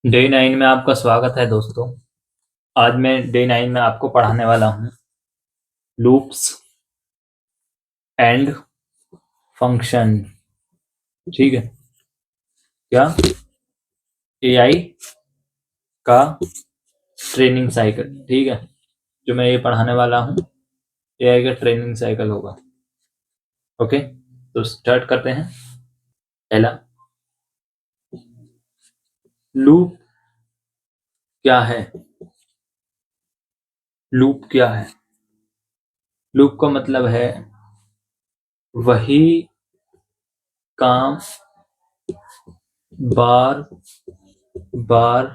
Day 9 में आपका स्वागत है दोस्तों। आज मैं डे 9 में आपको पढ़ाने वाला हूँ लूप्स एंड फंक्शन। ठीक है, क्या एआई का ट्रेनिंग साइकिल। ठीक है, जो मैं ये पढ़ाने वाला हूँ एआई का ट्रेनिंग साइकिल होगा। ओके, तो स्टार्ट करते हैं। पहला, लूप क्या है? लूप क्या है? लूप का मतलब है वही काम बार बार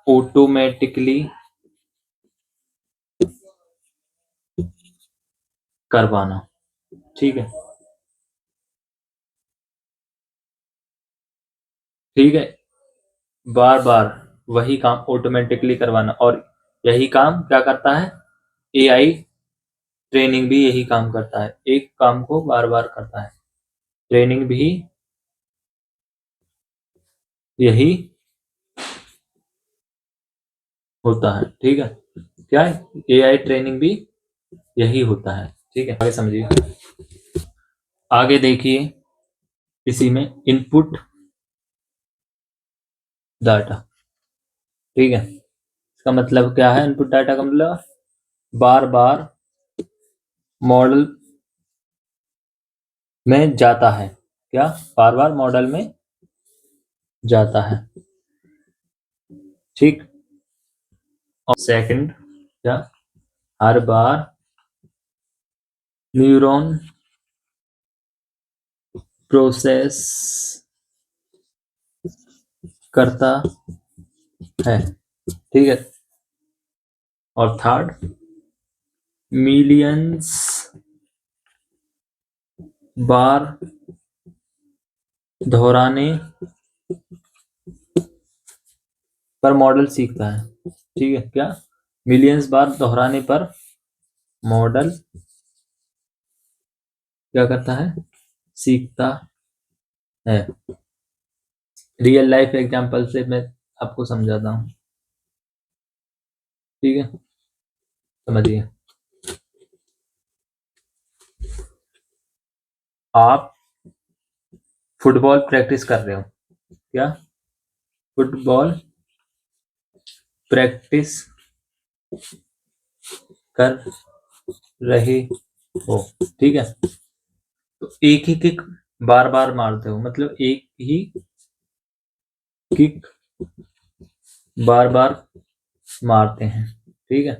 ऑटोमेटिकली करवाना। ठीक है, ठीक है, बार बार वही काम ऑटोमेटिकली करवाना। और यही काम क्या करता है? एआई ट्रेनिंग भी यही काम करता है, एक काम को बार बार करता है। ट्रेनिंग भी यही होता है। ठीक है, क्या है? एआई ट्रेनिंग भी यही होता है। ठीक है, आगे समझिए। आगे देखिए, इसी में इनपुट डाटा। ठीक है, इसका मतलब क्या है? इनपुट डाटा का मतलब बार बार मॉडल में जाता है। क्या? बार बार मॉडल में जाता है। ठीक, और सेकंड, क्या? हर बार न्यूरॉन प्रोसेस करता है। ठीक है, और थर्ड, मिलियंस बार दोहराने पर मॉडल सीखता है। ठीक है, क्या? मिलियंस बार दोहराने पर मॉडल क्या करता है? सीखता है। रियल लाइफ एग्जांपल से मैं आपको समझाता हूँ। ठीक है, समझिए। आप फुटबॉल प्रैक्टिस कर रहे हो। क्या? फुटबॉल प्रैक्टिस कर रहे हो। ठीक है, तो एक ही किक बार बार मारते हो, मतलब एक ही किक बार बार मारते हैं। ठीक है,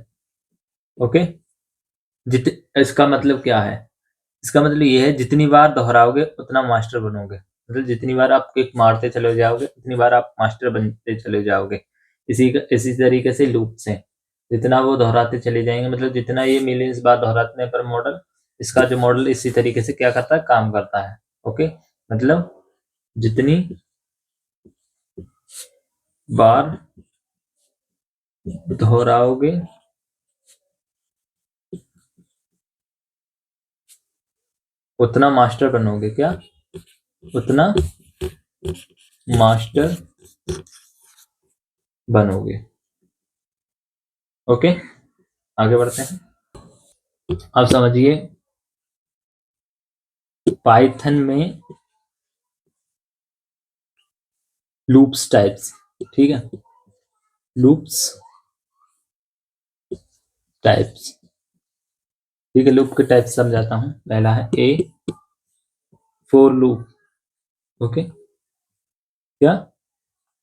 ओके। इसका मतलब क्या है? इसका मतलब ये है, जितनी बार दोहराओगे उतना मास्टर बनोगे। मतलब जितनी बार आप किक मारते चले जाओगे उतनी बार आप मास्टर बनते चले जाओगे। इसी तरीके से लूप से जितना वो दोहराते चले जाएंगे, मतलब जितना ये मिलियंस बार दोहराने पर मॉडल, इसका जो मॉडल इसी तरीके से क्या करता है? काम करता है। ओके, मतलब जितनी बार दोहराओगे उतना मास्टर बनोगे। क्या? उतना मास्टर बनोगे। ओके, आगे बढ़ते हैं। अब समझिए, पाइथन में लूप्स टाइप्स। ठीक है, लूप्स टाइप्स। ठीक है, लूप के टाइप्स समझाता हूँ। पहला है ए, फोर लूप। ओके, क्या?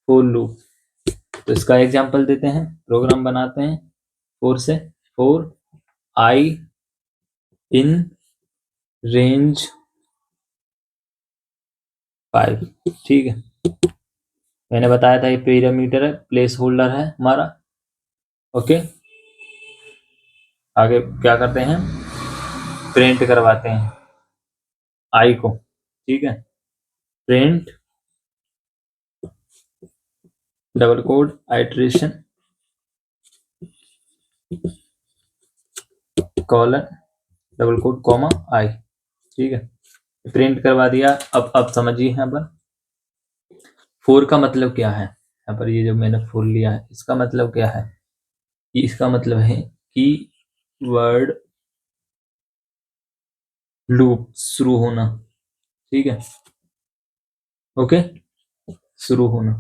For loop. तो इसका एग्जांपल देते हैं, प्रोग्राम बनाते हैं। फोर से, फोर आई इन रेंज 5। ठीक है, मैंने बताया था ये पैरामीटर है, प्लेस होल्डर है हमारा। ओके, आगे क्या करते हैं? प्रिंट करवाते हैं आई को। ठीक है, print double quote iteration colon double quote comma I. ठीक है, प्रिंट करवा दिया। अब समझिए यहाँ पर फोर का मतलब क्या है। यहाँ पर ये जो मैंने फुल लिया है इसका मतलब क्या है, इसका मतलब है कि वर्ड लूप शुरू होना, ठीक है, ओके, शुरू होना,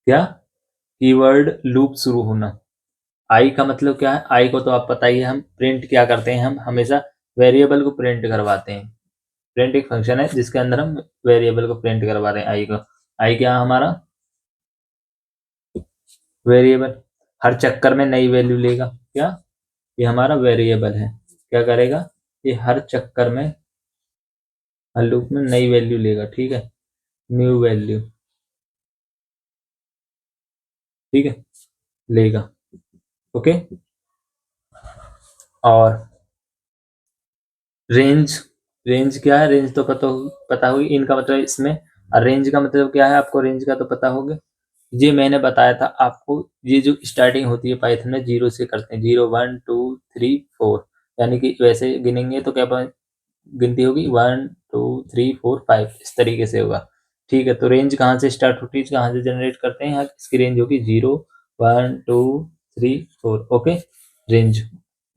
क्या, कीवर्ड लूप शुरू होना। आई का मतलब क्या है, आई को तो आप पता ही है, हम प्रिंट क्या करते हैं, हम हमेशा वेरिएबल को प्रिंट करवाते हैं। प्रिंट एक फंक्शन है जिसके अंदर हम वेरिएबल को प्रिंट करवा रहे हैं। आई को, आई क्या हमारा वेरिएबल, हर चक्कर में नई वैल्यू लेगा, क्या, ये हमारा वेरिएबल है, क्या करेगा, ये हर चक्कर में, हर लूप में नई वैल्यू लेगा, ठीक है, न्यू वैल्यू, ठीक है, लेगा, ओके। और रेंज, रेंज क्या है, रेंज तो पता होगी, इनका मतलब इसमें, और रेंज का मतलब क्या है आपको, रेंज का तो पता होगा, ये मैंने बताया था आपको, ये जो स्टार्टिंग होती है पाइथन में जीरो से करते हैं, 0 1 2 3 4, यानी कि वैसे गिनेंगे तो क्या गिनती होगी 1 2 3 4 5, इस तरीके से होगा, ठीक है। तो रेंज कहाँ से स्टार्ट होती है, कहाँ से जनरेट करते हैं, यहाँ इसकी रेंज होगी 0 1 2 3 4, ओके, रेंज,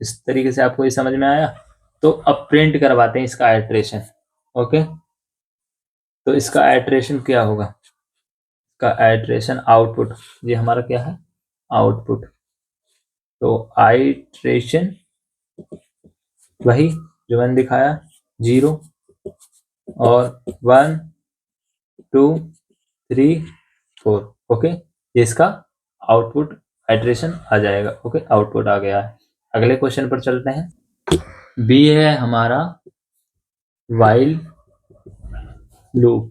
इस तरीके से आपको ये समझ में आया। तो अब प्रिंट करवाते हैं इसका आइट्रेशन, ओके। तो इसका आइट्रेशन क्या होगा, का आइट्रेशन आउटपुट, ये हमारा क्या है, आउटपुट। तो आइट्रेशन वही जो मैंने दिखाया, 0 और 1 2 3 4, ओके, ये इसका आउटपुट आइट्रेशन आ जाएगा, ओके, आउटपुट आ गया है। अगले क्वेश्चन पर चलते हैं। बी है हमारा वाइल लूप,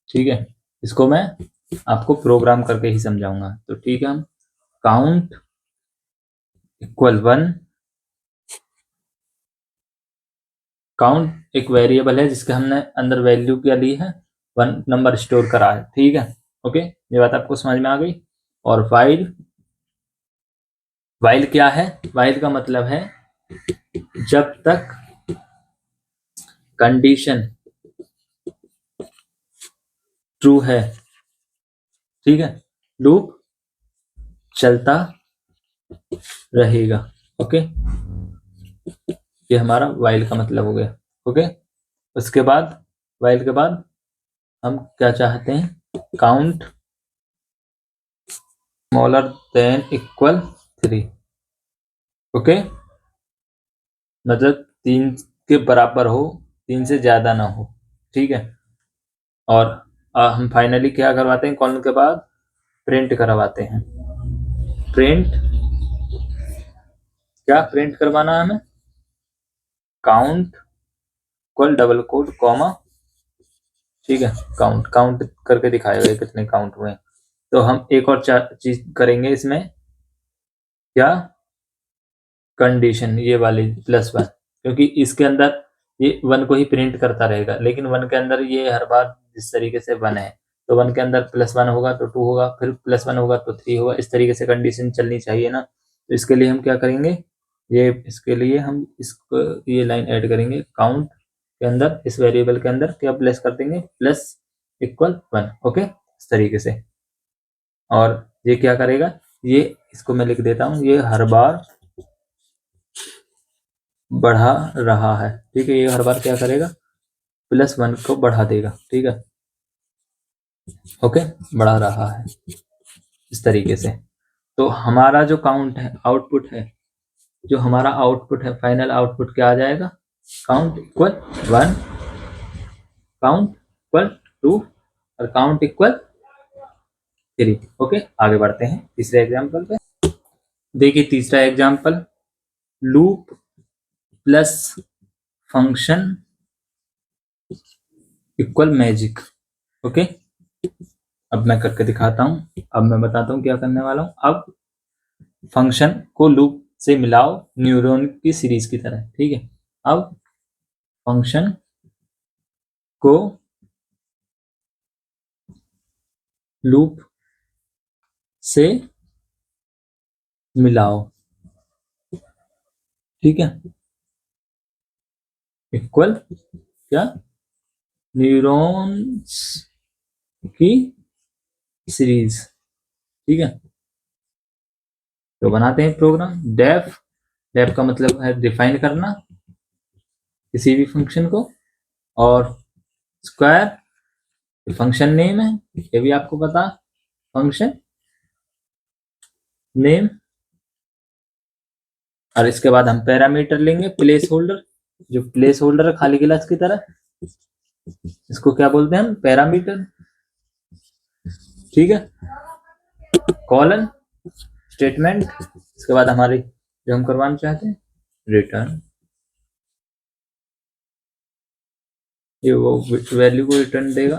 ठीक है, इसको मैं आपको प्रोग्राम करके ही समझाऊंगा, तो ठीक है, हम काउंट इक्वल 1, काउंट एक वेरिएबल है जिसके हमने अंदर वैल्यू क्या ली है, 1 नंबर स्टोर करा है, ठीक है, ओके, ये बात आपको समझ में आ गई। और वाइल, वाइल क्या है, वाइल का मतलब है जब तक कंडीशन ट्रू है, ठीक है, लूप चलता रहेगा, ओके, ये हमारा वाइल का मतलब हो गया, ओके। उसके बाद, वाइल के बाद हम क्या चाहते हैं, count smaller than equal 3, okay, मतलब 3 के बराबर हो, 3 से ज्यादा ना हो, ठीक है। और हम फाइनली क्या करवाते हैं, कॉलन के बाद प्रिंट करवाते हैं, प्रिंट, क्या प्रिंट करवाना है हमें, count equal double quote comma, ठीक है, काउंट, काउंट करके दिखाएगा कितने काउंट हुए। तो हम एक और चीज करेंगे इसमें, क्या, कंडीशन, ये वाली +1, क्योंकि इसके अंदर ये 1 को ही प्रिंट करता रहेगा, लेकिन 1 के अंदर ये हर बार जिस तरीके से 1 है, तो 1 के अंदर +1 होगा तो 2 होगा, फिर +1 होगा तो 3 होगा, इस तरीके से कंडीशन चलनी चाहिए ना। तो इसके लिए हम क्या करेंगे, ये इसके लिए हम इसको ये लाइन ऐड करेंगे, काउंट के अंदर, इस वेरिएबल के अंदर क्या प्लेस कर देंगे, +=1, ओके, इस तरीके से। और ये क्या करेगा, ये इसको मैं लिख देता हूँ, ये हर बार बढ़ा रहा है, ठीक है, ये हर बार क्या करेगा, +1 को बढ़ा देगा, ठीक है, ओके, बढ़ा रहा है इस तरीके से। तो हमारा जो काउंट है, आउटपुट है, जो हमारा आउटपुट है, फाइनल आउटपुट क्या आ जाएगा, काउंट इक्वल 1, काउंट इक्वल 2 और काउंट इक्वल 3, ओके। आगे बढ़ते हैं तीसरे एग्जाम्पल पे। देखिए तीसरा example, loop plus function equal magic, okay. अब मैं करके दिखाता हूं, अब मैं बताता हूं क्या करने वाला हूं। अब फंक्शन को लूप से मिलाओ न्यूरॉन की सीरीज की तरह, ठीक है। अब फंक्शन को लूप से मिलाओ, ठीक है, इक्वल क्या, न्यूरॉन्स की सीरीज। ठीक है, तो बनाते हैं प्रोग्राम। डेफ, डेफ का मतलब है डिफाइन करना किसी भी फंक्शन को, और स्क्वायर फंक्शन नेम है, ये भी आपको पता, फंक्शन नेम। और इसके बाद हम पैरामीटर लेंगे, प्लेस होल्डर, जो प्लेस होल्डर है खाली क्लास की तरह, इसको क्या बोलते हैं हम, पैरामीटर। ठीक है, कॉलन स्टेटमेंट, इसके बाद हमारी जो हम करवाना चाहते हैं रिटर्न, ये वो वैल्यू को रिटर्न देगा,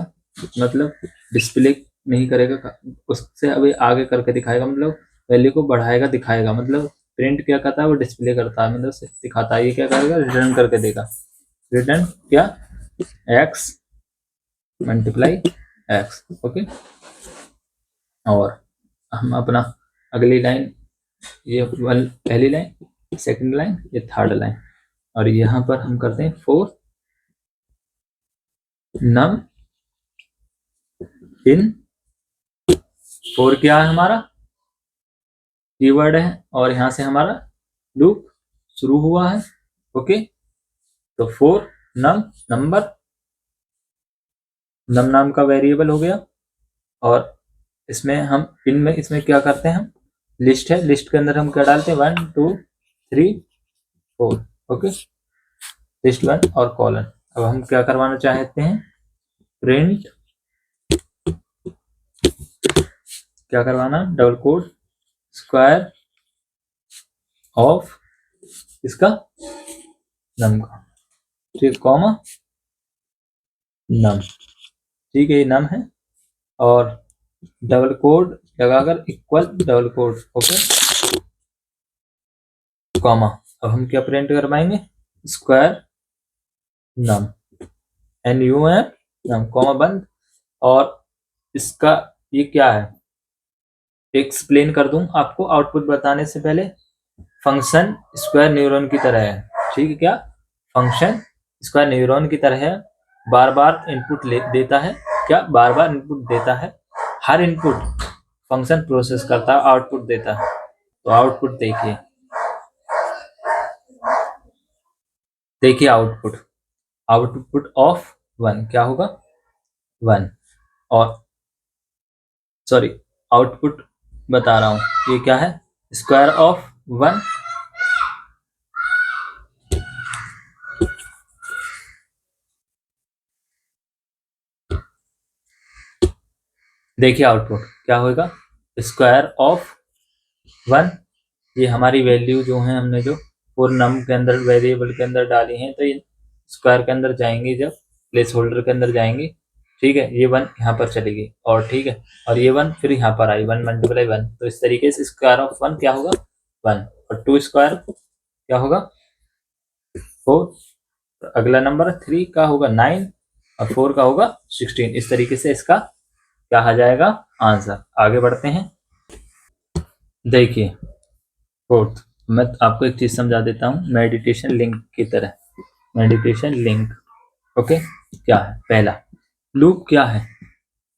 मतलब डिस्प्ले नहीं करेगा, उससे अभी आगे करके दिखाएगा, मतलब वैल्यू को बढ़ाएगा दिखाएगा, मतलब प्रिंट क्या करता है वो डिस्प्ले करता है, मतलब दिखाता है। ये क्या करेगा, रिटर्न करके देगा, रिटर्न क्या, एक्स मल्टीप्लाई एक्स। ओके, और हम अपना अगली लाइन, ये पहली लाइन, सेकंड लाइन, ये थर्ड लाइन, और यहाँ पर हम करते हैं फोर नम इन, फोर क्या है हमारा, कीवर्ड है, और यहां से हमारा लूप शुरू हुआ है। ओके, तो फोर नम नंबर, नम नाम का वेरिएबल हो गया, और इसमें हम इनमें इसमें क्या करते हैं, हम लिस्ट है, लिस्ट के अंदर हम क्या डालते हैं, 1 2 3 4। ओके, लिस्ट 1 और कॉलन। अब हम क्या करवाना चाहते हैं, प्रिंट, क्या करवाना, डबल कोड स्क्वायर ऑफ इसका नम का, ठीक, कॉमा नम। ठीक है, ये नम है, और डबल कोड लगाकर equal double quote. Okay, comma. अब हम क्या प्रिंट करवाएंगे, स्क्वायर नम, एन यू है नम, कॉमा बंद। और इसका ये क्या है, एक्सप्लेन कर दूं आपको आउटपुट बताने से पहले। फंक्शन स्क्वायर न्यूरॉन की तरह है, ठीक है, क्या फंक्शन स्क्वायर न्यूरॉन की तरह है, बार बार इनपुट देता है, क्या बार बार इनपुट देता है, हर इनपुट फंक्शन प्रोसेस करता है, आउटपुट देता है। तो आउटपुट देखिए, देखिए आउटपुट, आउटपुट ऑफ 1 क्या होगा, 1, और सॉरी, आउटपुट बता रहा हूं, ये क्या है, स्क्वायर ऑफ 1, देखिए आउटपुट क्या होगा, स्क्वायर ऑफ 1। ये हमारी वैल्यू जो है हमने जो फोर नम के अंदर वेरिएबल के अंदर डाली हैं, तो ये स्क्वायर के अंदर जाएंगी, जब प्लेस होल्डर के अंदर जाएंगी, ठीक है, ये 1 यहाँ पर चली गई, और ठीक है, और ये 1 फिर यहाँ पर आई, 1 मल्टीप्लाई 1, तो इस तरीके से स्क्वायर ऑफ 1 क्या होगा, 1, और 2 स्क्वायर क्या होगा, 4, अगला नंबर 3 का होगा 9, और 4 का होगा 16। इस तरीके से इसका क्या आ जाएगा, आंसर। आगे बढ़ते हैं, देखिए फोर्थ, मैं आपको एक चीज समझा देता हूँ, मेडिटेशन लिंक की तरह, मेडिटेशन लिंक। ओके, क्या है, पहला लूप क्या है,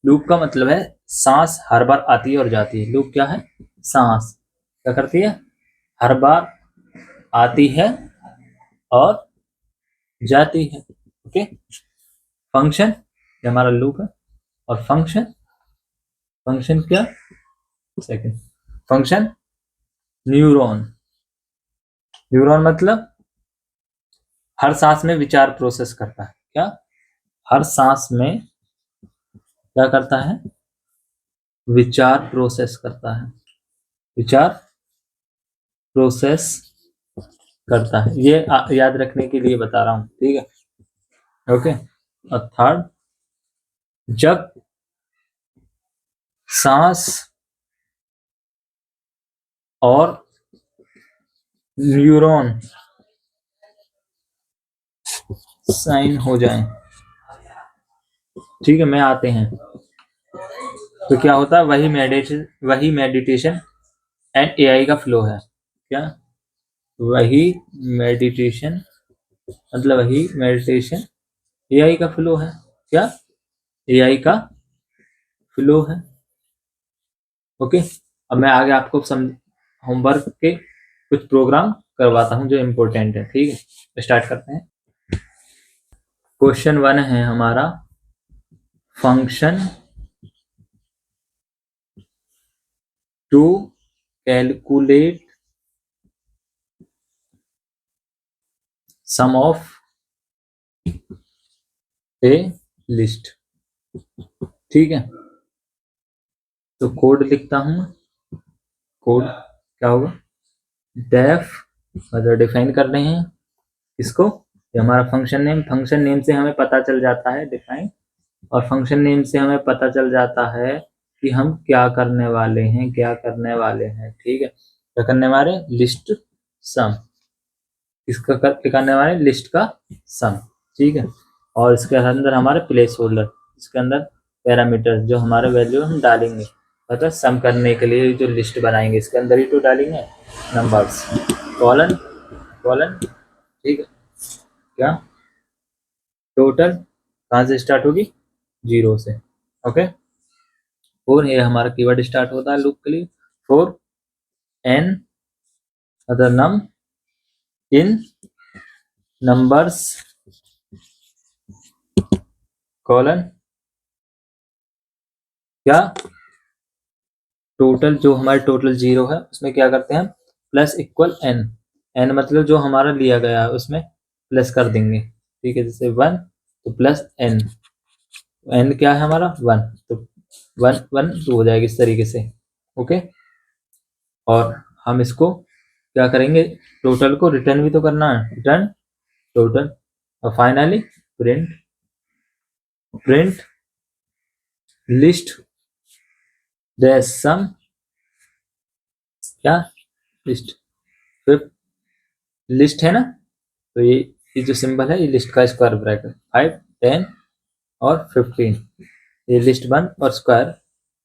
लूप का मतलब है सांस हर बार आती है और जाती है। लूप क्या है, सांस क्या करती है, हर बार आती है और जाती है। ओके, फंक्शन ये हमारा लूप है, और फंक्शन, फंक्शन क्या, सेकंड फंक्शन न्यूरॉन, न्यूरॉन मतलब हर सांस में विचार प्रोसेस करता है, क्या हर सांस में क्या करता है, विचार प्रोसेस करता है, विचार प्रोसेस करता है। ये याद रखने के लिए बता रहा हूं, ठीक है। ओके, और थर्ड, जब सांस और न्यूरॉन साइन हो जाएं, ठीक है, में आते हैं, तो क्या होता है, वही मेडिटेशन एंड एआई का फ्लो है, क्या वही मेडिटेशन, मतलब वही मेडिटेशन एआई का फ्लो है, क्या एआई का फ्लो है। ओके, अब मैं आगे आपको होमवर्क के कुछ प्रोग्राम करवाता हूँ जो इम्पोर्टेंट है। ठीक है, स्टार्ट करते हैं। क्वेश्चन 1 है हमारा, function to calculate sum of a list. ठीक है, तो कोड लिखता हूं। कोड क्या होगा, डेफ, मतलब डिफाइन कर रहे हैं इसको, ये हमारा फंक्शन नेम से हमें पता चल जाता है डिफाइन, और फंक्शन नेम से हमें पता चल जाता है कि हम क्या करने वाले हैं, क्या करने वाले हैं। ठीक है, क्या करने वाले, लिस्ट सम, इसका करने वाले लिस्ट का सम। ठीक है, और इसके अंदर हमारे प्लेस होल्डर, इसके अंदर पैरामीटर जो हमारे वैल्यू हम डालेंगे, मतलब सम करने के लिए जो लिस्ट बनाएंगे इसके अंदर ही तो डालेंगे नंबर्स, कॉलन कॉलन। ठीक है, क्या टोटल कहाँ से स्टार्ट होगी, 0 से। ओके, फोर, ये हमारा कीवर्ड स्टार्ट होता है लूप के लिए, फोर एन अदर नम इन नंबर्स कॉलन, क्या टोटल, जो हमारे टोटल 0 है उसमें क्या करते हैं हम, प्लस इक्वल एन, एन मतलब जो हमारा लिया गया है उसमें प्लस कर देंगे। ठीक है, जैसे 1 तो प्लस एन, एन क्या है हमारा 1, तो 1 1 2 हो जाएगी इस तरीके से। ओके, और हम इसको क्या करेंगे, टोटल को रिटर्न भी तो करना है, रिटर्न टोटल, और finally print print list the sum, क्या लिस्ट, फिर लिस्ट है ना, तो ये जो सिंबल है ये लिस्ट का स्क्वायर ब्रैकेट, 5 10 और 15, ये लिस्ट 1 और स्क्वायर,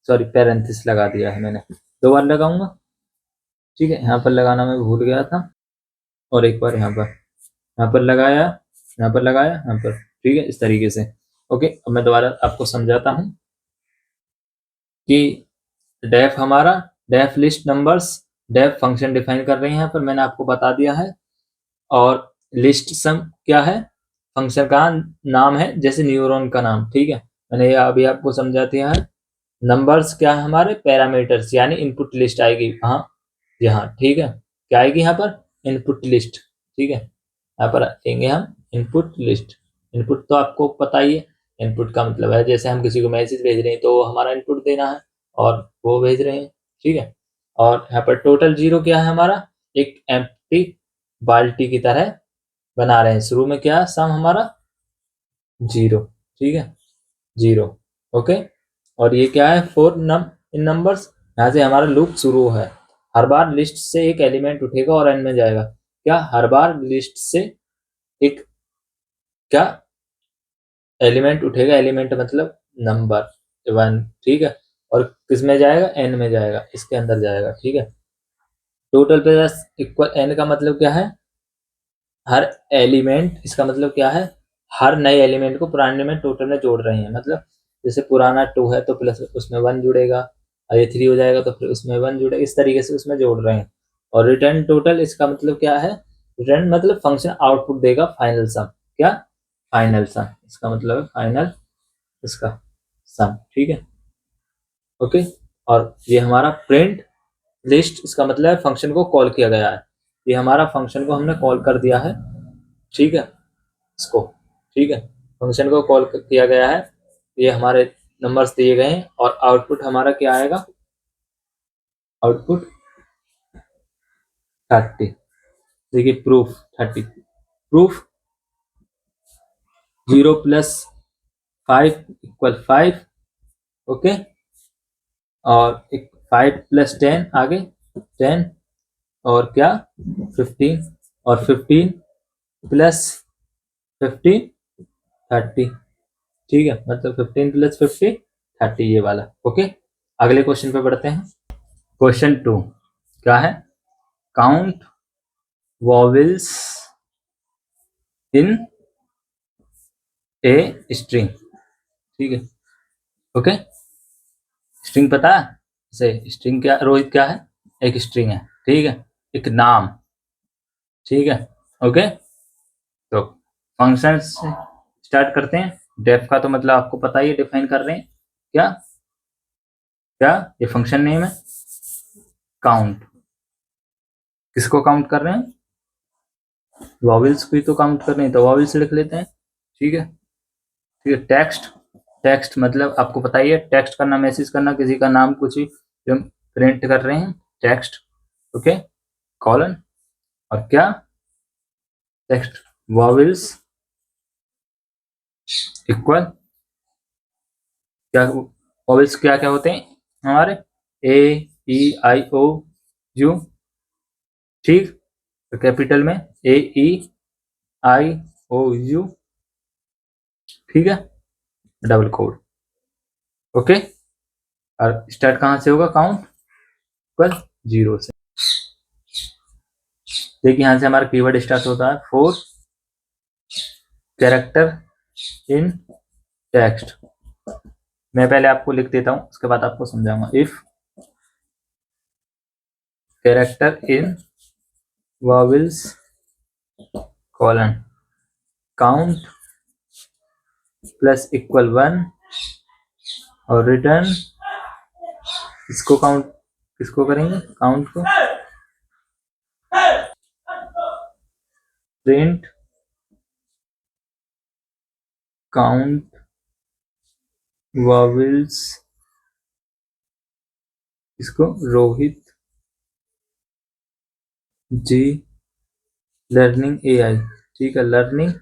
सॉरी पैरेंथिस लगा दिया है मैंने, 2 बार लगाऊंगा। ठीक है, यहाँ पर लगाना मैं भूल गया था, और एक बार यहाँ पर लगाया, यहाँ पर लगाया, यहाँ पर। ठीक है, इस तरीके से। ओके, अब मैं दोबारा आपको समझाता हूँ कि डेफ हमारा, def list numbers, def function define कर रहे हैं यहाँ पर, मैंने आपको बता दिया है, और लिस्ट सम क्या है, फंक्शन का नाम है, जैसे न्यूरॉन का नाम। ठीक है, मैंने ये अभी आपको समझा दिया है। नंबर्स क्या है हमारे, पैरामीटर्स, यानी इनपुट लिस्ट आएगी हाँ जी हाँ। ठीक है, क्या आएगी यहाँ पर, इनपुट लिस्ट। ठीक है, यहाँ पर देंगे हम इनपुट लिस्ट। इनपुट तो आपको पता ही है, इनपुट का मतलब है जैसे हम किसी को मैसेज भेज रहे हैं तो हमारा इनपुट देना है, और वो भेज रहे हैं। ठीक है, और यहाँ पर टोटल 0 क्या है हमारा, एक एम्प्टी बाल्टी की तरह बना रहे हैं, शुरू में क्या है सम हमारा 0। ठीक है, 0। ओके, और ये क्या है, फोर इन नंबर्स, यहाँ से हमारा लूप शुरू है, हर बार लिस्ट से एक एलिमेंट उठेगा और एन में जाएगा। क्या, हर बार लिस्ट से एक क्या एलिमेंट उठेगा, एलिमेंट मतलब नंबर 1। ठीक है, और किस में जाएगा, एन में जाएगा, इसके अंदर जाएगा। ठीक है, टोटल प्लस इक्वल एन का मतलब क्या है, हर एलिमेंट, इसका मतलब क्या है, हर नए एलिमेंट को पुराने में टोटल में जोड़ रहे हैं, मतलब जैसे पुराना 2 है तो प्लस उसमें 1 जुड़ेगा, और ये 3 हो जाएगा तो फिर उसमें 1 जुड़ेगा, इस तरीके से उसमें जोड़ रहे हैं। और रिटर्न टोटल, इसका मतलब क्या है, रिटर्न मतलब फंक्शन आउटपुट देगा फाइनल सम, क्या फाइनल सम, इसका मतलब है फाइनल इसका सम। ठीक है, ओके, और ये हमारा प्रिंट लिस्ट, इसका मतलब है फंक्शन को कॉल किया गया है, ये हमारा फंक्शन को हमने कॉल कर दिया है। ठीक है, इसको, ठीक है, फंक्शन को कॉल किया गया है, ये हमारे नंबर्स दिए गए हैं, और आउटपुट हमारा क्या आएगा, आउटपुट 30। देखिए proof 30, proof 0 plus 5 equal 5। Okay, और 5 प्लस 10 आगे 10, और क्या 15, और 15 प्लस 15 30। ठीक है, मतलब 15 प्लस 50 30, ये वाला। ओके, अगले क्वेश्चन पे बढ़ते हैं। क्वेश्चन 2 क्या है, count vowels in a string. ठीक है, ओके, स्ट्रिंग पता है, जैसे स्ट्रिंग क्या, रोहित क्या है, एक स्ट्रिंग है, ठीक है, एक नाम, ठीक है, ओके। तो फंक्शन से स्टार्ट करते हैं। डेफ का तो मतलब आपको पता ही है, डिफाइन कर रहे हैं क्या, क्या ये फंक्शन नेम है। काउंट, किसको काउंट कर रहे हैं, वॉवेल्स को ही तो काउंट कर रहे हैं, तो वॉवेल्स लिख लेते हैं, ठीक है, ठीक है। टेक्स्ट, टेक्स्ट मतलब आपको पता ही है, टेक्स्ट करना, मैसेज करना, किसी का नाम कुछ भी जो हम प्रिंट कर रहे हैं, टेक्स्ट, ओके। कॉलन, और क्या, टेक्स्ट वॉवेल्स इक्वल, क्या वॉवेल्स क्या क्या होते हैं हमारे, ए ई आई ओ यू, ठीक, तो कैपिटल में ए ई आई ओ यू, ठीक है, डबल कोड, ओके। और स्टार्ट कहाँ से होगा, काउंट इक्वल 0 से। देखिए यहाँ से हमारा कीवर्ड स्टार्ट होता है, 4 कैरेक्टर इन टेक्स्ट। मैं पहले आपको लिख देता हूं, उसके बाद आपको समझाऊंगा। If character in vowels colon count plus equal 1 और रिटर्न, इसको काउंट, किसको करेंगे, काउंट को, प्रिंट काउंट वॉवेल्स, इसको रोहित जी लर्निंग एआई, ठीक है, लर्निंग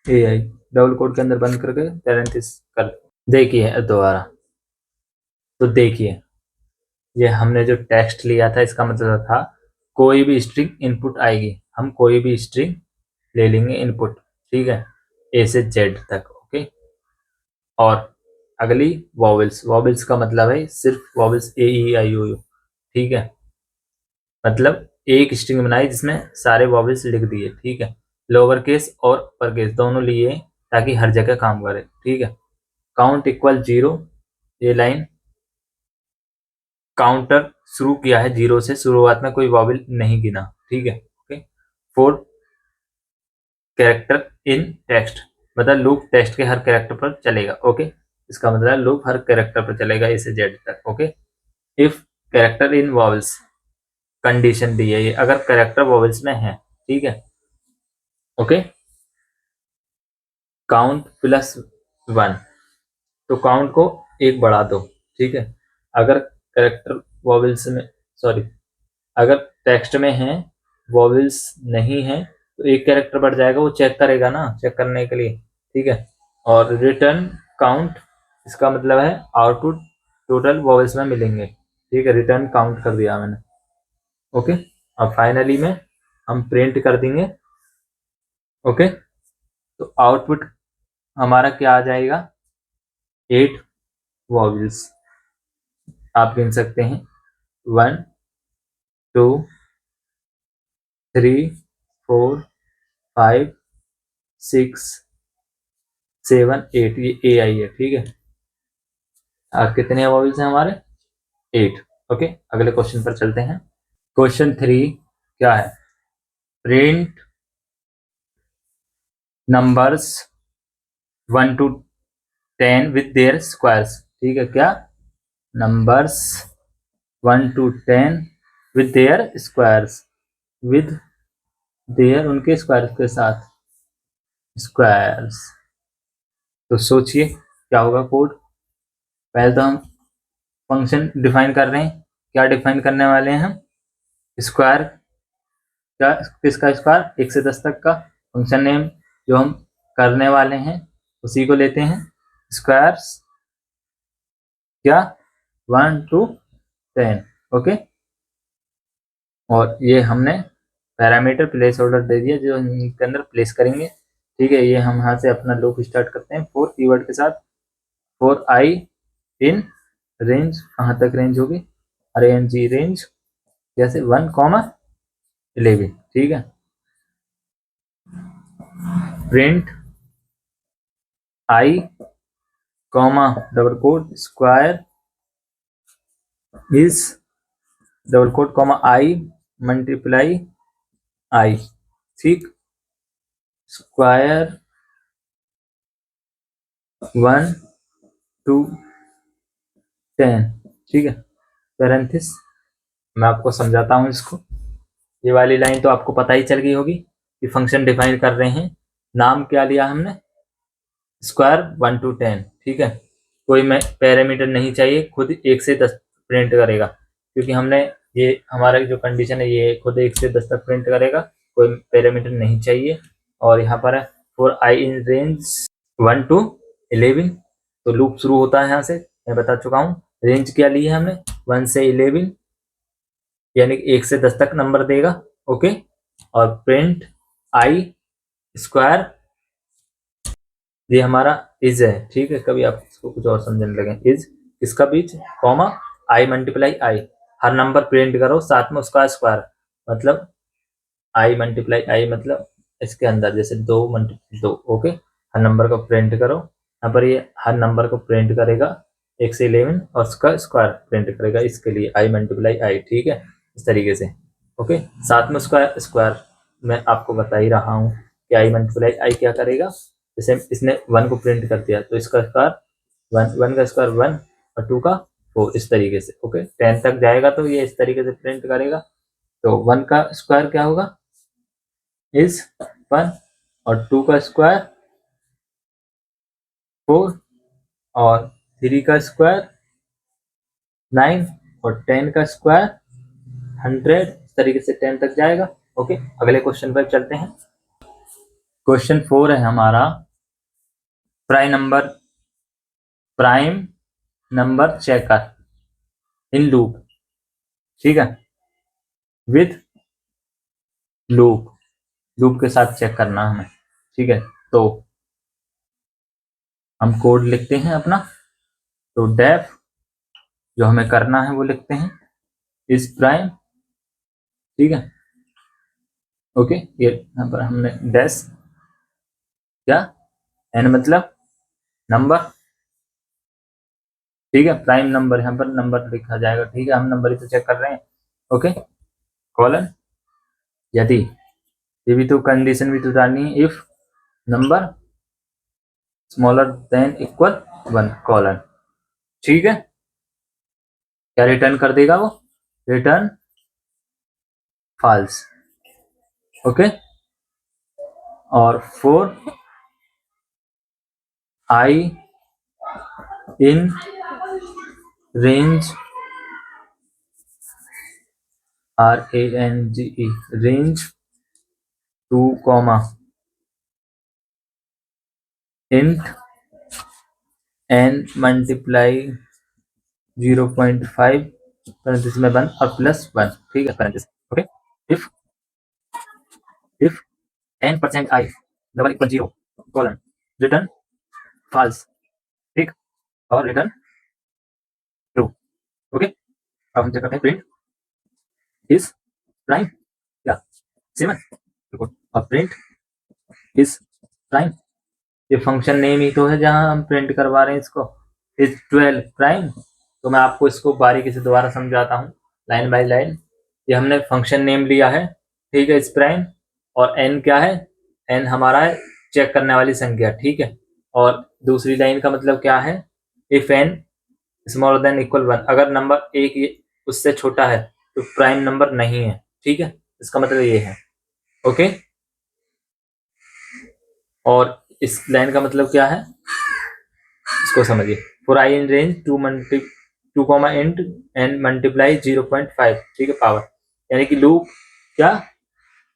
एआई डबल कोड के अंदर बंद करके पैरेंथेसिस कर। देखिए दोबारा, तो देखिए ये हमने जो टेक्स्ट लिया था, इसका मतलब था कोई भी स्ट्रिंग इनपुट आएगी, हम कोई भी स्ट्रिंग ले लेंगे इनपुट, ठीक है, ए से जेड तक, ओके। और अगली वॉवेल्स, वॉवेल्स का मतलब है सिर्फ vowels A E I O you, ठीक है, मतलब एक स्ट्रिंग बनाई जिसमें सारे वॉवेल्स लिख दिए, ठीक है, लोअर केस और अपर केस दोनों लिए, ताकि हर जगह काम करे, ठीक है। काउंट इक्वल 0, ये लाइन काउंटर शुरू किया है 0 से, शुरुआत में कोई वॉवेल नहीं गिना, ठीक है, ओके। 4 कैरेक्टर इन टेक्स्ट, मतलब लूप टेक्स्ट के हर कैरेक्टर पर चलेगा, ओके। इसका मतलब लूप हर कैरेक्टर पर चलेगा ए से जेड तक, okay. If character in vowels, condition दी है ये, अगर कैरेक्टर वॉवेल्स में है, ठीक है, ओके। काउंट प्लस 1, तो काउंट को एक बढ़ा दो, ठीक है। अगर कैरेक्टर वॉवेल्स में, सॉरी, अगर टेक्स्ट में है, वॉवेल्स नहीं है, तो एक कैरेक्टर बढ़ जाएगा, वो चेक करेगा ना, चेक करने के लिए, ठीक है। और रिटर्न काउंट, इसका मतलब है आउटपुट टोटल वॉवेल्स में मिलेंगे, ठीक है, रिटर्न काउंट कर दिया मैंने, ओके। और फाइनली में हम प्रिंट कर देंगे, ओके। तो आउटपुट हमारा क्या आ जाएगा, 8 वॉवेल्स, आप गिन सकते हैं 1 2 3 4 5 6 7 8, ये ए आई है, ठीक है। और कितने वॉवेल्स हैं हमारे, 8, ओके। अगले क्वेश्चन पर चलते हैं। क्वेश्चन 3 क्या है, print numbers 1 to 10 with their squares, ठीक है, क्या, numbers 1 to 10 with their squares, with their उनके स्क्वायर्स के साथ, स्क्वायर्स। तो सोचिए क्या होगा कोड। पहले तो हम फंक्शन डिफाइन कर रहे हैं, क्या डिफाइन करने वाले हैं हम, स्क्वायर, क्या, किसका स्क्वायर, 1 से 10 तक का। फंक्शन नेम जो हम करने वाले हैं उसी को लेते हैं, स्क्वायर्स, क्या, 1 to 10, ओके। और ये हमने पैरामीटर प्लेस होल्डर दे दिया जो इनके अंदर प्लेस करेंगे, ठीक है। ये हम यहाँ से अपना लूप स्टार्ट करते हैं 4 कीवर्ड के साथ, 4 आई इन रेंज, कहाँ तक रेंज होगी, RANG रेंज, जैसे 1, 11, ठीक है। Print I comma double quote square is double quote comma I multiply I, ठीक, स्क्वायर 1 to 10, ठीक है, पैरेंथिस। मैं आपको समझाता हूं इसको। ये वाली लाइन तो आपको पता ही चल गई होगी कि फंक्शन डिफाइन कर रहे हैं। नाम क्या लिया हमने, स्क्वायर 1 to 10, ठीक है। कोई मैं पैरामीटर नहीं चाहिए, खुद 1 से 10 प्रिंट करेगा, क्योंकि हमने ये हमारा जो कंडीशन है ये खुद 1 से 10 तक प्रिंट करेगा, कोई पैरामीटर नहीं चाहिए। और यहाँ पर है for I in range 1 to 11, तो लूप शुरू होता है यहाँ से, मैं बता चुका हूँ। रेंज क्या ली है हमने, 1 से 11, यानी 1 से 10 तक नंबर देगा, ओके। और प्रिंट आई स्क्वायर, ये हमारा इज है, ठीक है। कभी आप इसको कुछ और समझने लगे, इज इसका बीच comma I multiply I, her number print करो साथ में उसका स्क्वायर, मतलब आई मल्टीप्लाई आई मतलब इसके अंदर जैसे 2 मल्टीप्लाई 2, ओके। हर नंबर को प्रिंट करो, यहाँ पर ये हर नंबर को प्रिंट करेगा 1 से 11 और उसका स्क्वायर प्रिंट करेगा, इसके लिए आई मल्टीप्लाई आई, ठीक है, इस तरीके से, ओके। साथ में उसका स्क्वायर मैं आपको बता ही रहा हूँ कि आई मल्टीप्लाई आई क्या करेगा, जैसे इसने 1 को प्रिंट कर दिया तो इसका स्क्वायर 1 का स्क्वायर 1 और 2 का 4, इस तरीके से, ओके। 10 तक जाएगा तो ये इस तरीके से प्रिंट करेगा, तो 1 का स्क्वायर क्या होगा, इज 1, और 2 का स्क्वायर 4, और 3 का स्क्वायर 9, और 10 का स्क्वायर 100, इस तरीके से 10 तक जाएगा, ओके। अगले क्वेश्चन पर चलते हैं। क्वेश्चन 4 है हमारा, prime number checker in loop, ठीक है, विथ लूप के साथ चेक करना हमें, ठीक है। तो हम कोड लिखते हैं अपना, तो डेफ जो हमें करना है वो लिखते हैं, इज प्राइम, ठीक है, ओके। ये यहाँ पर हमने डैश क्या, एन मतलब नंबर, ठीक है, प्राइम नंबर यहाँ पर नंबर लिखा जाएगा, ठीक है, हम नंबर ही तो चेक कर रहे हैं, ओके। कॉलन, यदि, ये भी तो कंडीशन भी तो डालनी है, if number smaller than equal 1, colon, ठीक है। क्या रिटर्न कर देगा वो, रिटर्न फॉल्स, ओके। और for I in range RANGE range 2 comma int n multiply 0.5 parenthesis में 1 और प्लस 1, ठीक है, parenthesis, okay. If n% I double equal 0 colon return false, ठीक, और रिटर्न ट्रू, ओके। अब हम चेक करते हैं प्रिंट इज प्राइम क्या 7, और प्रिंट इज प्राइम, ये फंक्शन नेम ही तो है जहां हम प्रिंट करवा रहे हैं इसको, इज 12 प्राइम। तो मैं आपको इसको बारीकी से दोबारा समझाता हूँ लाइन बाय लाइन। ये हमने फंक्शन नेम लिया है, ठीक है, इज प्राइम, और एन क्या है, एन हमारा है चेक करने वाली संख्या, ठीक है। और दूसरी लाइन का मतलब क्या है, if n smaller than equal 1, अगर नंबर एक उससे छोटा है तो प्राइम नंबर नहीं है, ठीक है, इसका मतलब ये है, ओके। और इस लाइन का मतलब क्या है, इसको समझिए, for I in range 2 comma int n multiply 0.5, ठीक है, पावर, यानी कि लूप क्या,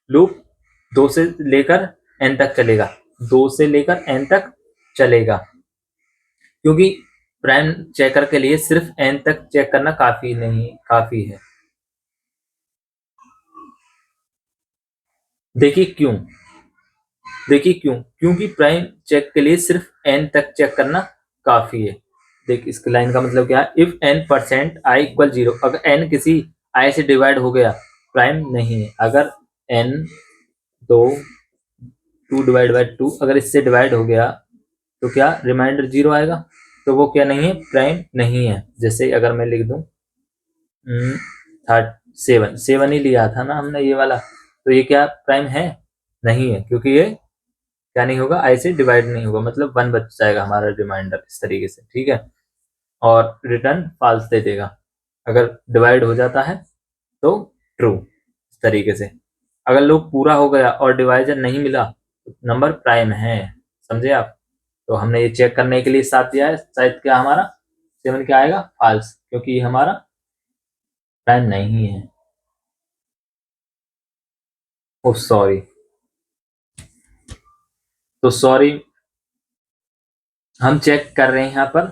लूप 2 से लेकर n तक चलेगा, 2 से लेकर n तक चलेगा, क्योंकि प्राइम चेकर के लिए सिर्फ n तक चेक करना काफी नहीं, काफी है। देखिए क्यों, क्योंकि प्राइम चेक के लिए सिर्फ n तक चेक करना काफी है। देख इसके लाइन का मतलब क्या है, इफ n% i इक्वल 0, अगर n किसी i से डिवाइड हो गया प्राइम नहीं है, अगर n 2 डिवाइड बाई 2 अगर इससे डिवाइड हो गया तो क्या रिमाइंडर 0 आएगा, तो वो क्या नहीं है, प्राइम नहीं है। जैसे अगर मैं लिख दूं 7 7 ही लिया था ना हमने ये वाला, तो ये क्या प्राइम है? नहीं है, क्योंकि ये क्या नहीं होगा, आई से डिवाइड नहीं होगा, मतलब 1 बच जाएगा हमारा रिमाइंडर इस तरीके से, ठीक है। और रिटर्न फॉल्स दे देगा। अगर डिवाइड हो जाता है तो ट्रू, इस तरीके से। अगर लूप पूरा हो गया और डिवाइजर नहीं मिला तो नंबर प्राइम है, समझे आप? तो हमने ये चेक करने के लिए 7 दिया है, शायद क्या हमारा 7 क्या आएगा, फॉल्स, क्योंकि ये हमारा प्राइम नहीं है। ओ सॉरी, तो सॉरी, हम चेक कर रहे हैं यहाँ पर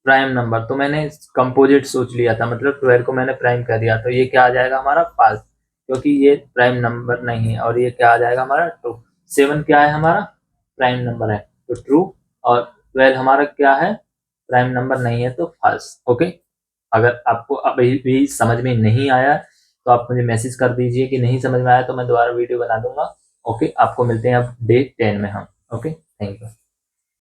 प्राइम नंबर, तो मैंने कंपोजिट सोच लिया था, मतलब 12 को मैंने प्राइम कर दिया, तो ये क्या आ जाएगा हमारा, फॉल्स, क्योंकि ये प्राइम नंबर नहीं है। और ये क्या आ जाएगा हमारा, ट्रू। 7 क्या है हमारा, प्राइम नंबर है, तो ट्रू। और 12 हमारा क्या है, प्राइम नंबर नहीं है, तो फॉल्स। ओके, अगर आपको अभी भी समझ में नहीं आया तो आप मुझे मैसेज कर दीजिए कि नहीं समझ में आया, तो मैं दोबारा वीडियो बना दूंगा। ओके, आपको मिलते हैं अब डे 10 में हम। Okay, thank you.